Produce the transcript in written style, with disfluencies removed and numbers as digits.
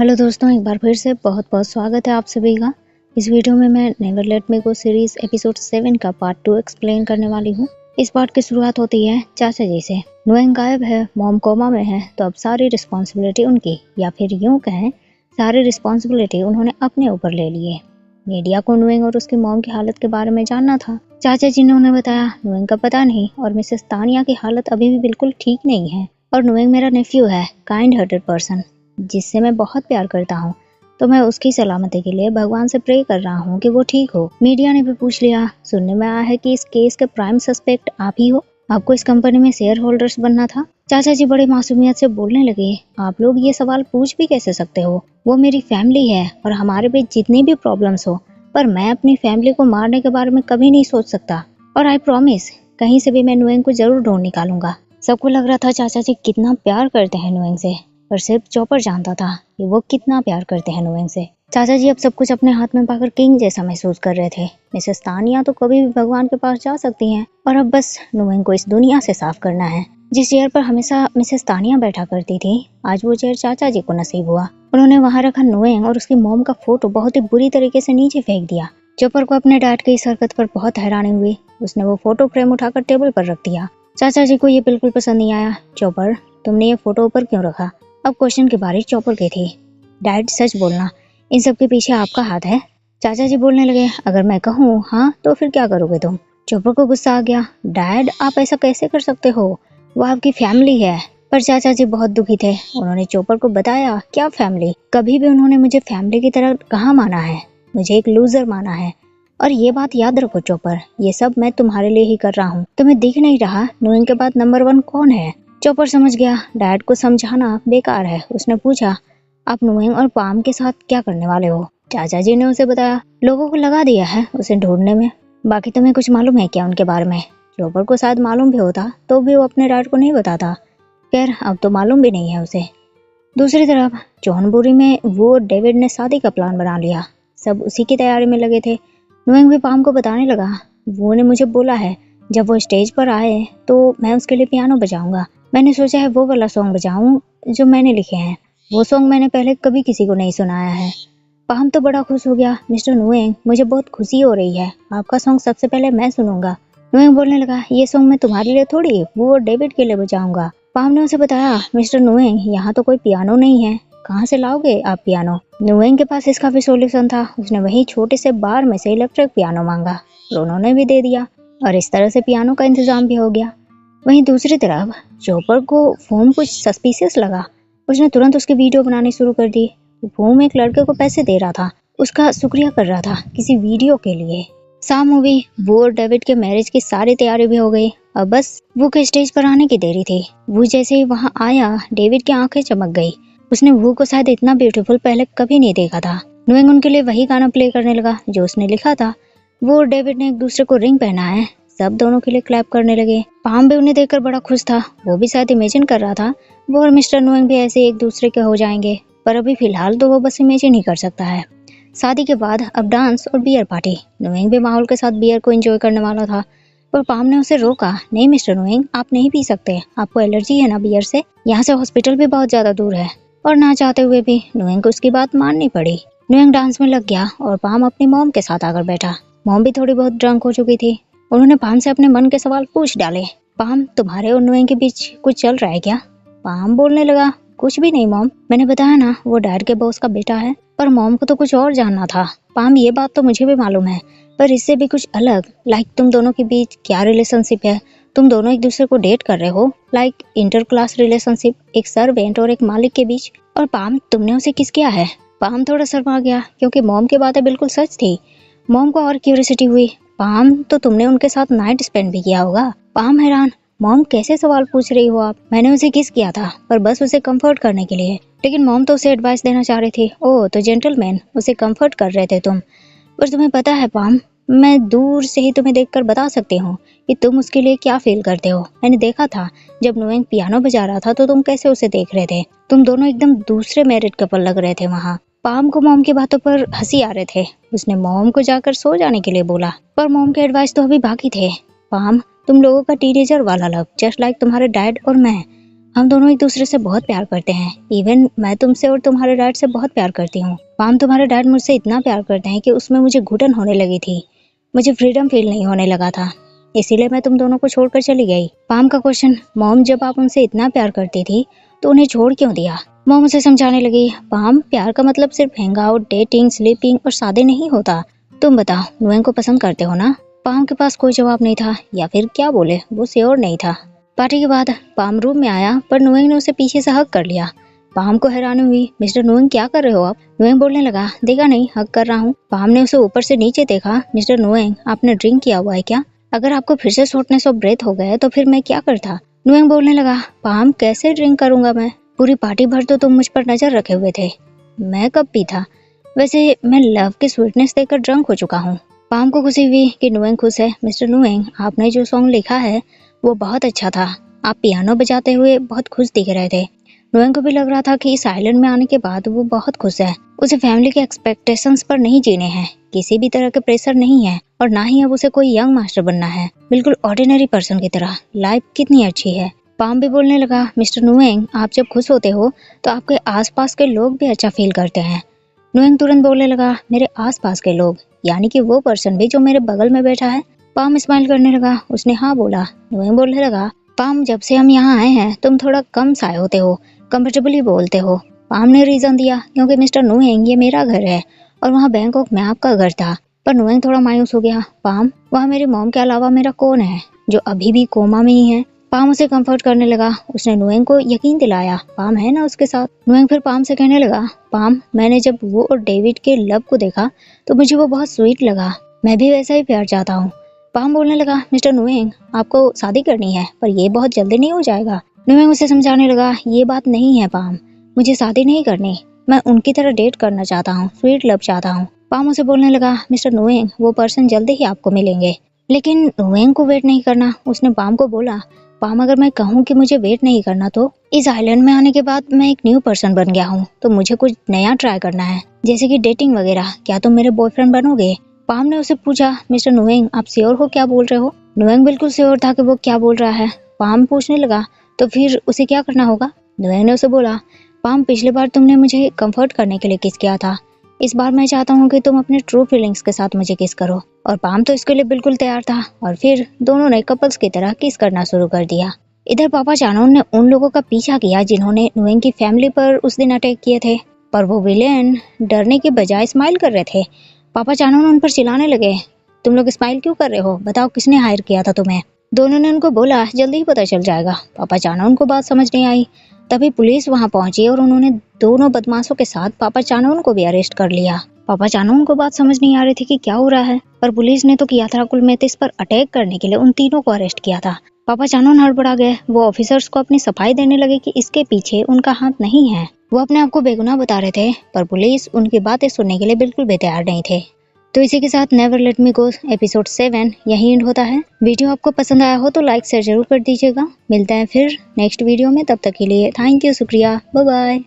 Hello दोस्तों, एक बार फिर से बहुत बहुत स्वागत है आप सभी का। इस वीडियो में मैं नेवर लेट मी गो सीरीज एपिसोड 7 का पार्ट 2 एक्सप्लेन करने वाली हूँ। इस पार्ट की शुरुआत होती है चाचा जी से। नुएंग गायब है, मॉम कोमा में है, तो अब सारी रिस्पॉन्सिबिलिटी उनकी, या फिर यूँ कहें सारी रिस्पॉन्सिबिलिटी उन्होंने अपने ऊपर ले ली है। मीडिया को नुएंग और उसकी मॉम की हालत के बारे में जानना था। चाचा जी ने उन्हें बताया नुएंग का पता नहीं, और मिसेस तानिया की हालत अभी भी बिल्कुल ठीक नहीं है, और नुएंग मेरा नेफ्यू है, काइंड हार्टेड पर्सन जिससे मैं बहुत प्यार करता हूँ, तो मैं उसकी सलामती के लिए भगवान से प्रे कर रहा हूँ कि वो ठीक हो। मीडिया ने भी पूछ लिया, सुनने में आया है कि इस केस के प्राइम सस्पेक्ट आप ही हो, आपको इस कंपनी में शेयर होल्डर्स बनना था। चाचा जी बड़े मासूमियत से बोलने लगे, आप लोग ये सवाल पूछ भी कैसे सकते हो, वो मेरी फैमिली है और हमारे बीच जितनी भी प्रॉब्लम्स हो, पर मैं अपनी फैमिली को मारने के बारे में कभी नहीं सोच सकता, और आई प्रॉमिस कहीं से भी मैं नुएंग को जरूर ढूंढ निकालूंगा। सबको लग रहा था चाचा जी कितना प्यार करते हैं नुएंग से, पर सिर्फ चॉपर जानता था कि वो कितना प्यार करते हैं नुएंग से। चाचा जी अब सब कुछ अपने हाथ में पाकर किंग जैसा महसूस कर रहे थे। मिसेस तानिया तो कभी भी भगवान के पास जा सकती हैं, और अब बस नुएंग को इस दुनिया से साफ करना है। जिस चेयर पर हमेशा मिसेस तानिया बैठा करती थी, आज वो चेयर चाचा जी को नसीब हुआ। उन्होंने वहाँ रखा नुएंग और उसकी मॉम का फोटो बहुत ही बुरी तरीके से नीचे फेंक दिया। चॉपर को अपने डैड की इस हरकत पर बहुत हैरानी हुई। उसने वो फोटो फ्रेम उठाकर टेबल पर रख दिया। चाचा जी को ये बिल्कुल पसंद नहीं आया। चॉपर, तुमने ये फोटो ऊपर क्यों रखा? अब क्वेश्चन की बारी चॉपर की थी। डैड सच बोलना, इन सब के पीछे आपका हाथ है? चाचा जी बोलने लगे, अगर मैं कहूँ हाँ तो फिर क्या करोगे तुम? चॉपर को गुस्सा आ गया, डैड आप ऐसा कैसे कर सकते हो, वो आपकी फैमिली है। पर चाचा जी बहुत दुखी थे। उन्होंने चॉपर को बताया, क्या फैमिली? कभी भी उन्होंने मुझे फैमिली की तरह कहाँ माना है, मुझे एक लूजर माना है। और ये बात याद रखो चॉपर, ये सब मैं तुम्हारे लिए ही कर रहा हूँ। तुम्हें दिख नहीं रहा नुएंग के बाद नंबर 1 कौन है? चॉपर समझ गया डैड को समझाना बेकार है। उसने पूछा, आप नुएंग और पाम के साथ क्या करने वाले हो? चाचा जी ने उसे बताया, लोगों को लगा दिया है उसे ढूंढने में। बाकी तुम्हें कुछ मालूम है क्या उनके बारे में? चॉपर को शायद मालूम भी होता तो भी वो अपने डैड को नहीं बताता। खैर अब तो मालूम भी नहीं है उसे। दूसरी तरफ जॉनबुरी में वो डेविड ने शादी का प्लान बना लिया। सब उसी की तैयारी में लगे थे। नुएंग भी पाम को बताने लगा, वो ने मुझे बोला है जब वो स्टेज पर आए तो मैं उसके लिए पियानो बजाऊंगा। मैंने सोचा है वो वाला सॉन्ग बजाऊं जो मैंने लिखे हैं। वो सॉन्ग मैंने पहले कभी किसी को नहीं सुनाया है। पाम तो बड़ा खुश हो गया, मिस्टर नुएंग मुझे बहुत खुशी हो रही है, आपका सॉन्ग सबसे पहले मैं सुनूंगा। नुएंग बोलने लगा, ये सॉन्ग मैं तुम्हारे लिए थोड़ी, वो डेविड के लिए बजाऊंगा। पाम ने उसे बताया, मिस्टर नुएंग यहाँ तो कोई पियानो नहीं है, कहाँ से लाओगे आप पियानो? नुएंग के पास इसका भी सोल्यूशन था। उसने वही छोटे से बार में से इलेक्ट्रिक पियानो मांगा और उन्होंने भी दे दिया, और इस तरह से पियानो का इंतजाम भी हो गया। वहीं दूसरी तरफ चॉपर को फोम कुछ सस्पिशियस लगा। उसने तुरंत उसकी वीडियो बनानी शुरू कर दी। फोम एक लड़के को पैसे दे रहा था, उसका शुक्रिया कर रहा था किसी वीडियो के लिए। शाम हुई, वो और डेविड के मैरिज की सारी तैयारी भी हो गई। अब बस वो के स्टेज पर आने की देरी थी। वो जैसे ही वहाँ आया, डेविड की आंखें चमक गई। उसने वो को शायद इतना ब्यूटीफुल पहले कभी नहीं देखा था। नुएंग उनके लिए वही गाना प्ले करने लगा जो उसने लिखा था। वो और डेविड ने एक दूसरे को रिंग पहना है। सब दोनों के लिए क्लैप करने लगे। पाम भी उन्हें देखकर बड़ा खुश था। वो भी शायद इमेजिन कर रहा था वो और मिस्टर नुएंग भी ऐसे एक दूसरे के हो जाएंगे, पर अभी फिलहाल तो वो बस इमेजिन ही कर सकता है। शादी के बाद अब डांस और बियर पार्टी। नुएंग भी माहौल के साथ बियर को एंजॉय करने वाला था, पर पाम ने उसे रोका, नहीं मिस्टर नुएंग आप नहीं पी सकते, आपको एलर्जी है ना बियर से, यहाँ से हॉस्पिटल भी बहुत ज्यादा दूर है। और ना चाहते हुए भी नुएंग को उसकी बात माननी पड़ी। नुएंग डांस में लग गया और पाम अपनी मॉम के साथ आकर बैठा। मॉम भी थोड़ी बहुत ड्रंक हो चुकी थी। उन्होंने पाम से अपने मन के सवाल पूछ डाले। पाम, तुम्हारे और नुएंग के बीच कुछ चल रहा है क्या? पाम बोलने लगा, कुछ भी नहीं मॉम, मैंने बताया ना वो डैड के बॉस का बेटा है। पर मॉम को तो कुछ और जानना था। पाम, ये बात तो मुझे भी मालूम है, पर इससे भी कुछ अलग। लाइक तुम दोनों के बीच क्या रिलेशनशिप है? तुम दोनों एक दूसरे को डेट कर रहे हो, लाइक इंटर क्लास रिलेशनशिप, एक सर्वेंट और एक मालिक के बीच। और पाम, तुमने उसे किस किया है? पाम थोड़ा शर्मा गया क्योंकि मॉम की बातें बिल्कुल सच थी। मॉम को और क्यूरियोसिटी हुई, पाम तो तुमने उनके साथ नाइट स्पेंड भी किया होगा। पाम हैरान, मॉम कैसे सवाल पूछ रही हो आप? मैंने उसे किस किया था, पर बस उसे कंफर्ट करने के लिए। लेकिन मॉम तो उसे एडवाइस देना चाह रही थी। ओह तो जेंटलमैन, उसे कंफर्ट कर रहे थे तुम। पर तुम्हें पता है पाम, मैं दूर से ही तुम्हें देखकर बता सकती हूँ कि तुम उसके लिए क्या फील करते हो। मैंने देखा था जब नुएंग पियानो बजा रहा था तो तुम कैसे उसे देख रहे थे। तुम दोनों एकदम दूसरे मैरिड कपल लग रहे थे वहाँ। पाम को मॉम की बातों पर हंसी आ रहे थे। उसने मॉम को जाकर सो जाने के लिए बोला, पर मॉम के एडवाइस तो अभी बाकी थे। पाम, तुम लोगों का टीनेजर वाला लव, जस्ट लाइक तुम्हारे डैड और मैं, हम दोनों एक दूसरे से बहुत प्यार करते हैं। इवन मैं तुमसे और तुम्हारे डैड से बहुत प्यार करती हूँ। पाम, तुम्हारे डैड मुझसे इतना प्यार करते हैं कि उसमें मुझे घुटन होने लगी थी। मुझे फ्रीडम फील नहीं होने लगा था, इसीलिए मैं तुम दोनों को छोड़कर चली गई। पाम का क्वेश्चन, मॉम जब आप उनसे इतना प्यार करती थी तो उन्हें छोड़ क्यों दिया? मॉम उसे समझाने लगी, पाम प्यार का मतलब सिर्फ हैंग आउट, डेटिंग, स्लीपिंग और शादी नहीं होता। तुम बताओ, नुएन को पसंद करते हो ना? पाम के पास कोई जवाब नहीं था, या फिर क्या बोले, वो श्योर नहीं था। पार्टी के बाद पाम रूम में आया, पर नुएन ने उसे पीछे से हक कर लिया। पाम को हैरानी हुई, मिस्टर नुएन क्या कर रहे हो आप? नुएन बोलने लगा, देखा नहीं, हक कर रहा हूँ। पाम ने उसे ऊपर से नीचे देखा। मिस्टर नुएन, आपने ड्रिंक किया हुआ है क्या? अगर आपको फिर से शॉर्टनेस ऑफ ब्रेथ हो गए तो फिर मैं क्या करता? नुएन बोलने लगा, पाम कैसे ड्रिंक करूंगा मैं? पूरी पार्टी भर तो तुम मुझ पर नजर रखे हुए थे। मैं कब पी था? वैसे मैं लव की स्वीटनेस देकर ड्रंक हो चुका हूँ। पाम को खुशी हुई कि नुएन खुश है। मिस्टर नुएन, आपने जो सॉन्ग लिखा है वो बहुत अच्छा था। आप पियानो बजाते हुए बहुत खुश दिख रहे थे। नुएन को भी लग रहा था कि इस आइलैंड में आने के बाद वो बहुत खुश है। उसे फैमिली के एक्सपेक्टेशंस पर नहीं जीने हैं, किसी भी तरह के प्रेशर नहीं है, और ना ही अब उसे कोई यंग मास्टर बनना है। बिल्कुल ऑर्डिनरी पर्सन की तरह। लाइफ कितनी अच्छी है। पाम भी बोलने लगा, मिस्टर नुएन, आप जब खुश होते हो तो आपके आसपास के लोग भी अच्छा फील करते हैं। नुएन तुरंत बोलने लगा, मेरे आसपास के लोग, यानी कि वो पर्सन भी जो मेरे बगल में बैठा है? पाम स्माइल करने लगा। उसने हाँ बोला। नुएन बोलने लगा, पाम जब से हम यहाँ आए हैं तुम थोड़ा कम साय होते हो, कंफर्टेबली बोलते हो। पाम ने रीजन दिया, क्योंकि मिस्टर नुएन ये मेरा घर है और वहाँ बैंकॉक में आपका घर था। पर नुएन थोड़ा मायूस हो गया। पाम, वहाँ मेरे मॉम के अलावा मेरा कौन है जो अभी भी कोमा में ही है? पाम उसे कंफर्ट करने लगा। उसने नुएन को यकीन दिलाया, पाम है ना उसके साथ। नुएन फिर पाम से कहने लगा, पाम मैंने जब वो और डेविड के लव को देखा तो मुझे वो बहुत स्वीट लगा। मैं भी वैसा ही प्यार चाहता हूँ। पाम बोलने लगा, मिस्टर नुएन, आपको शादी करनी है, पर ये बहुत जल्दी नहीं हो जाएगा। नुएन उसे समझाने लगा, ये बात नहीं है पाम, मुझे शादी नहीं करनी। मैं उनकी तरह डेट करना चाहता हूँ, स्वीट लव चाहता हूँ। पाम उसे बोलने लगा, मिस्टर नुएन, वो पर्सन जल्दी ही आपको मिलेंगे। लेकिन नुएन को वेट नहीं करना। उसने पाम को बोला, पाम अगर मैं कहूँ कि मुझे वेट नहीं करना तो इस आइलैंड में आने के बाद मैं एक न्यू पर्सन बन गया हूँ, तो मुझे कुछ नया ट्राई करना है, जैसे कि डेटिंग वगैरह। क्या तुम मेरे बॉयफ्रेंड बनोगे? पाम ने उसे पूछा, मिस्टर नुएन, आप श्योर हो क्या बोल रहे हो? नुएन बिल्कुल श्योर था कि वो क्या बोल रहा है। पाम पूछने लगा, तो फिर उसे क्या करना होगा? नुएन ने उसे बोला, पाम पिछली बार तुमने मुझे कंफर्ट करने के लिए किस किया था, इस बार मैं चाहता हूँ कि तुम अपने ट्रू फीलिंग्स के साथ मुझे किस करो। और पाम तो इसके लिए बिल्कुल तैयार था, और फिर दोनों ने कपल्स की तरह किस करना शुरू कर दिया। इधर पापा चानोन ने उन लोगों का पीछा किया जिन्होंने नुएन की फैमिली पर उस दिन अटैक किए थे, पर वो विलेन डरने के बजाय स्माइल कर रहे थे। पापा चानोन उन पर चिल्लाने लगे, तुम लोग स्माइल क्यों कर रहे हो? बताओ किसने हायर किया था तुम्हें? दोनों ने उनको बोला, जल्दी ही पता चल जाएगा। पापा चानोन को बात समझ नहीं आई। तभी पुलिस वहां पहुंची और उन्होंने दोनों बदमाशों के साथ पापा चानोन को भी अरेस्ट कर लिया। पापा चानोन को बात समझ नहीं आ रही थी कि क्या हो रहा है, पर पुलिस ने तो यात्राकुल मेतिस पर अटैक करने के लिए उन तीनों को अरेस्ट किया था। पापा चानोन हड़बड़ा गए। वो ऑफिसर्स को अपनी सफाई देने लगे कि इसके पीछे उनका हाथ नहीं है। वो अपने आप को बेगुनाह बता रहे थे, पर पुलिस उनकी बातें सुनने के लिए बिल्कुल भी तैयार नहीं थे। तो इसी के साथ नेवर लेट मी गो एपिसोड 7 यही एंड होता है। वीडियो आपको पसंद आया हो तो लाइक शेयर जरूर कर दीजिएगा। मिलते हैं फिर नेक्स्ट वीडियो में, तब तक के लिए थैंक यू, शुक्रिया, बाय बाय।